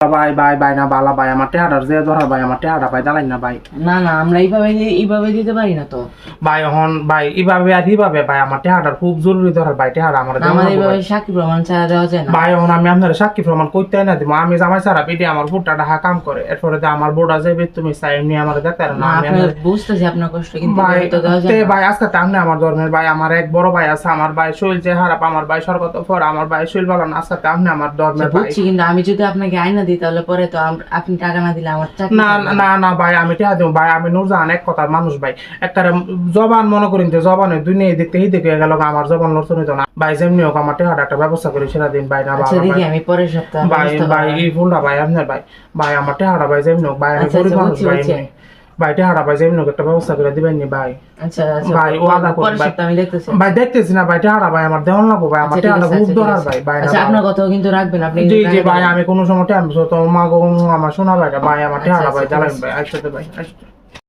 ভাই ভাই ভাই না বালা ভাই আমার টেহাটার যে ধরা ভাই আমার টেহাটা ভাই জ্বালাই না ভাই। না না আমরা এইভাবে দিতে পারি না তো ভাই হন ভাই এইভাবে আর এইভাবে ভাই আমার টেহাটার খুব জরুরি ধরার ভাই টেহাটা আমার আমাদের এইভাবে সাক্ষী প্রমাণ ছাড়া দেওয়া যায় না। ভাই হন আমি আপনার সাক্ষী প্রমাণ করতে না দিব আমি জামাই সারা পেটে আমার বুটটা ঢাকা কাম করে এরপরে আমার বোর্ড আছে তুমি চাই এমনি আমার দেখতে না আমি বুঝতেছি আপনার কষ্ট কিন্তু ভাই তো দেওয়া যায় না। ভাই আজকে আপনি আমার ধর্মের ভাই আমার এক বড় ভাই আছে আমার ভাই শৈল যে হারাপ আমার ভাই স্বর্গত ফর আমার ভাই শৈল বলো না আজকে আপনি আমার ধর্মের ভাই বুঝছি কিন্তু আমি যদি আপনাকে আইনা দিই তাহলে পরে তো আপনি টাকা না দিলে আমার চাকরি না না না ভাই আমি টেহা দেবো ভাই আমি নুরজাহান এক কথার মানুষ ভাই একটা জবান মনে করেন যে জবানে দুনিয়া দেখতে হি দেখে গেল আমার জবান নষ্ট হইতো না ভাই যেমনি হোক আমার টেহাটা একটা ব্যবস্থা করে সেরা দিন ভাই না আচ্ছা দেখি আমি পরের সপ্তাহে ভাই ভাই এই ফুলটা ভাই আপনার ভাই ভাই আমার টেহাটা ভাই যেমনি হোক ভাই আমি গরিব মানুষ ভাই এমনি ভাই টেহাটা ভাই যেমনি হোক একটা ব্যবস্থা করে দিবেন নি ভাই। আচ্ছা আচ্ছা ভাই ও আদা পরের ভাই সপ্তাহে আমি দেখতেছি ভাই দেখতেছি না ভাই টেহাটা ভাই আমার দেওয়ান লাগবো ভাই আমার টেহাটা খুব দরকার ভাই ভাই আচ্ছা আপনার কথাও কিন্তু রাখবেন আপনি জি জি ভাই আমি কোনো সময় টাইম তো মা গো আমার শোনা ভাই ভাই আমার টেহাটা ভাই জ্বালাইন ভাই একসাথে ভাই